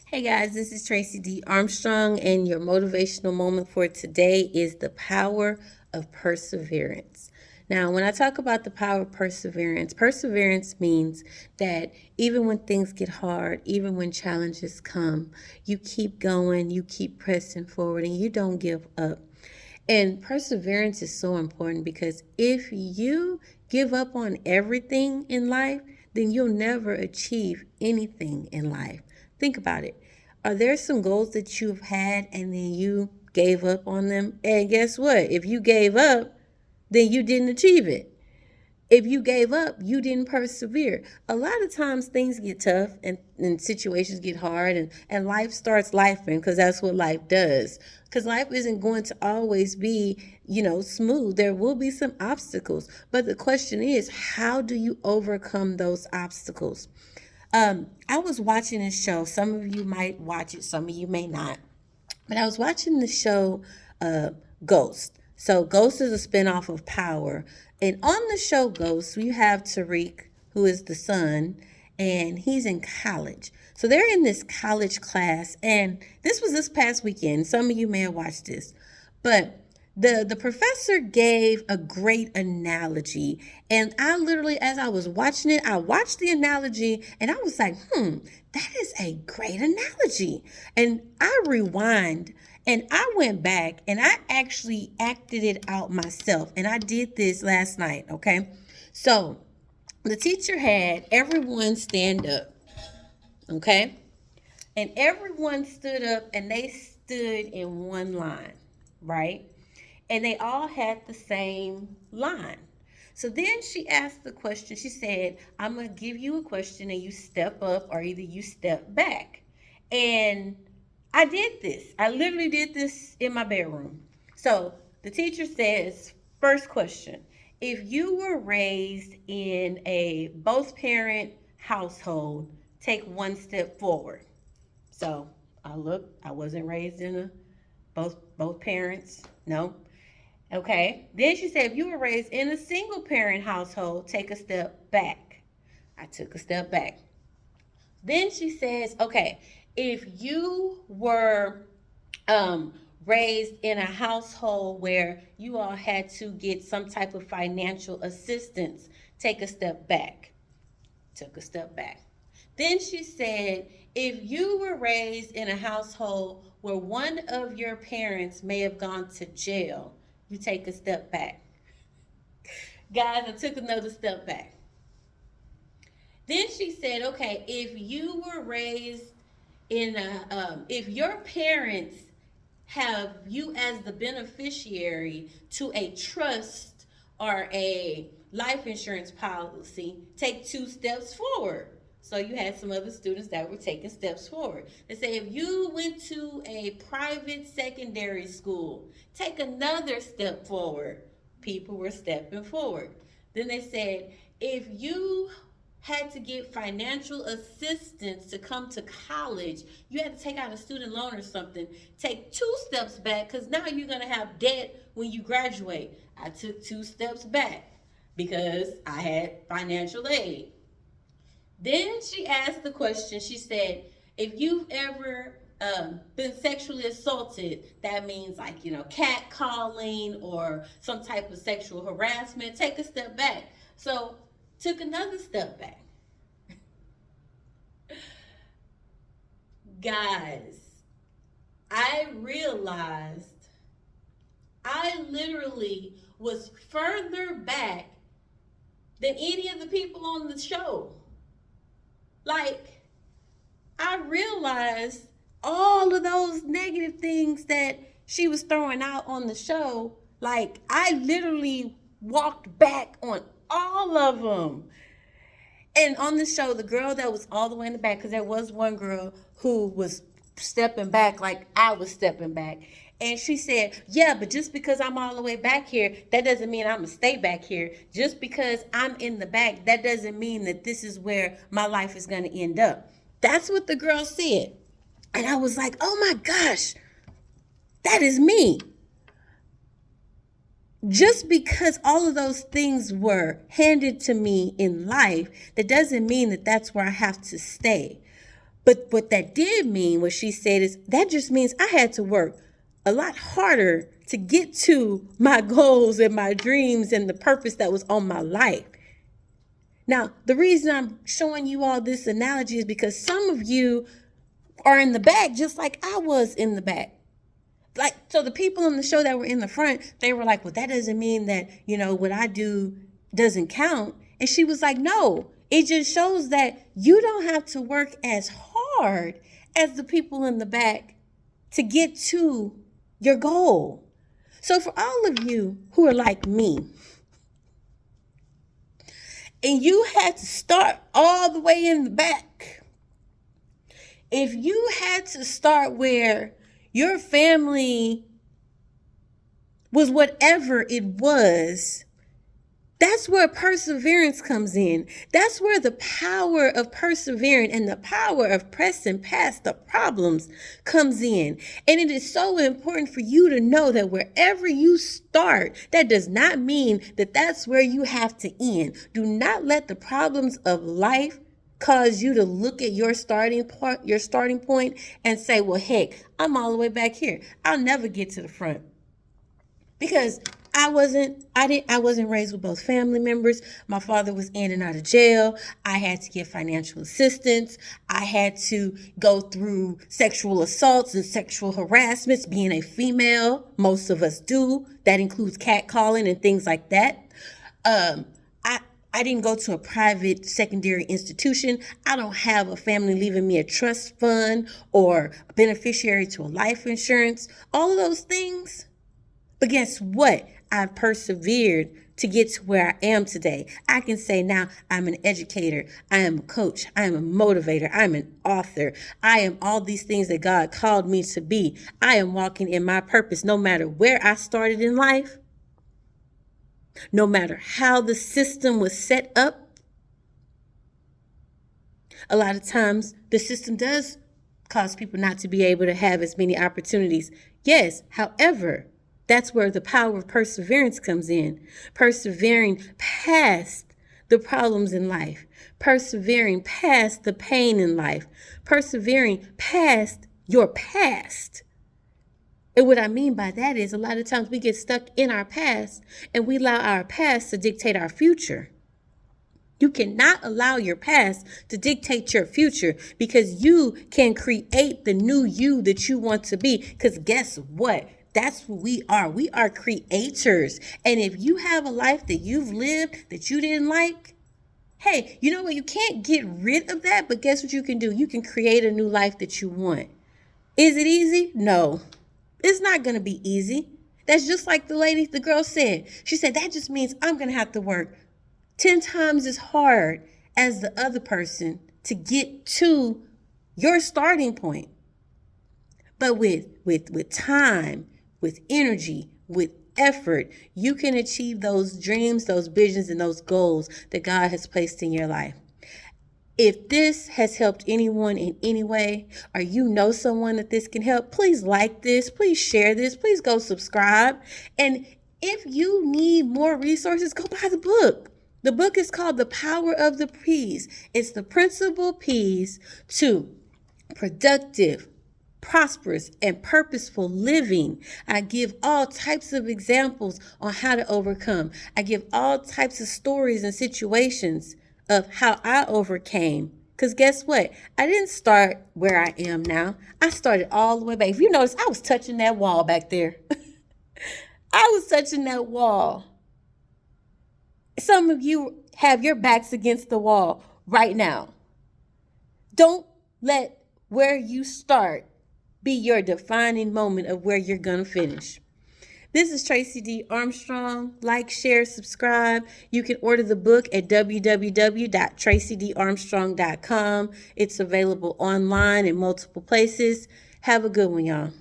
Hey guys, this is Tracey D. Armstrong, and your motivational moment for today is the power of perseverance. Now, when I talk about the power of perseverance, perseverance means that even when things get hard, even when challenges come, you keep going, you keep pressing forward, and you don't give up. And perseverance is so important because if you give up on everything in life, then you'll never achieve anything in life. Think about it. Are there some goals that you've had and then you gave up on them? And guess what? If you gave up, then you didn't achieve it. If you gave up, you didn't persevere. A lot of times things get tough and situations get hard and life starts lifing because that's what life does. Because life isn't going to always be, smooth. There will be some obstacles. But the question is, how do you overcome those obstacles? I was watching this show. Some of you might watch it, some of you may not. But I was watching the show Ghost. So Ghost is a spinoff of Power. And on the show Ghost, we have Tariq, who is the son, and he's in college. So they're in this college class, and this was this past weekend. Some of you may have watched this. But the professor gave a great analogy, and I literally, as I was watching it, I watched the analogy and I was like, that is a great analogy. And I rewind and I went back and I actually acted it out myself, and I did this last night. Okay, so the teacher had everyone stand up. Okay, and everyone stood up and they stood in one line, right? And they all had the same line. So then she asked the question. She said, I'm going to give you a question and you step up or either you step back. And I did this. I literally did this in my bedroom. So the teacher says, first question, if you were raised in a both parent household, take one step forward. So I looked, I wasn't raised in a both parents. No. Okay. Then she said, if you were raised in a single parent household, take a step back. I took a step back. Then she says, okay, if you were raised in a household where you all had to get some type of financial assistance, take a step back. Took a step back. Then she said, if you were raised in a household where one of your parents may have gone to jail, you take a step back. Guys, I took another step back. Then she said, okay, if you were raised in if your parents have you as the beneficiary to a trust or a life insurance policy, take two steps forward. So you had some other students that were taking steps forward. They say if you went to a private secondary school, take another step forward. People were stepping forward. Then they said if you had to get financial assistance to come to college, you had to take out a student loan or something, take two steps back because now you're going to have debt when you graduate. I took two steps back because I had financial aid. Then she asked the question, she said, if you've ever been sexually assaulted, that means like, catcalling or some type of sexual harassment, take a step back. So took another step back. Guys, I realized I literally was further back than any of the people on the show. Like, I realized all of those negative things that she was throwing out on the show. Like, I literally walked back on all of them. And on the show, the girl that was all the way in the back, because there was one girl who was stepping back like I was stepping back. And she said, yeah, but just because I'm all the way back here, that doesn't mean I'm going to stay back here. Just because I'm in the back, that doesn't mean that this is where my life is going to end up. That's what the girl said. And I was like, oh my gosh, that is me. Just because all of those things were handed to me in life, that doesn't mean that that's where I have to stay. But what that did mean, what she said is, that just means I had to work a lot harder to get to my goals and my dreams and the purpose that was on my life. Now, the reason I'm showing you all this analogy is because some of you are in the back just like I was in the back. Like, so the people on the show that were in the front, they were like, well, that doesn't mean that, what I do doesn't count. And she was like, no, it just shows that you don't have to work as hard as the people in the back to get to your goal. So for all of you who are like me, and you had to start all the way in the back, if you had to start where your family was whatever it was, that's where perseverance comes in. That's where the power of persevering and the power of pressing past the problems comes in. And it is so important for you to know that wherever you start, that does not mean that that's where you have to end. Do not let the problems of life cause you to look at your starting point and say, well, heck, I'm all the way back here. I'll never get to the front. Because I wasn't raised with both family members. My father was in and out of jail. I had to get financial assistance. I had to go through sexual assaults and sexual harassments. Being a female, most of us do. That includes catcalling and things like that. I didn't go to a private secondary institution. I don't have a family leaving me a trust fund or a beneficiary to a life insurance. All of those things. But guess what? I've persevered to get to where I am today. I can say now I'm an educator. I am a coach. I am a motivator. I'm an author. I am all these things that God called me to be. I am walking in my purpose no matter where I started in life, no matter how the system was set up. A lot of times the system does cause people not to be able to have as many opportunities. Yes, however, that's where the power of perseverance comes in. Persevering past the problems in life. Persevering past the pain in life. Persevering past your past. And what I mean by that is a lot of times we get stuck in our past and we allow our past to dictate our future. You cannot allow your past to dictate your future because you can create the new you that you want to be. Because guess what? That's what we are. We are creators. And if you have a life that you've lived that you didn't like, hey, you know what? You can't get rid of that, but guess what you can do? You can create a new life that you want. Is it easy? No, it's not going to be easy. That's just like the girl said. She said, that just means I'm going to have to work 10 times as hard as the other person to get to your starting point. But with time, with energy, with effort, you can achieve those dreams, those visions, and those goals that God has placed in your life. If this has helped anyone in any way, or you know someone that this can help, please like this, please share this, please go subscribe. And if you need more resources, go buy the book. The book is called The Power of the P's. It's the principal P's to productive, prosperous, and purposeful living. I give all types of examples on how to overcome. I give all types of stories and situations of how I overcame. Because guess what? I didn't start where I am now. I started all the way back. If you notice, I was touching that wall back there. I was touching that wall. Some of you have your backs against the wall right now. Don't let where you start be your defining moment of where you're going to finish. This is Tracey D. Armstrong. Like, share, subscribe. You can order the book at www.tracydarmstrong.com. It's available online in multiple places. Have a good one, y'all.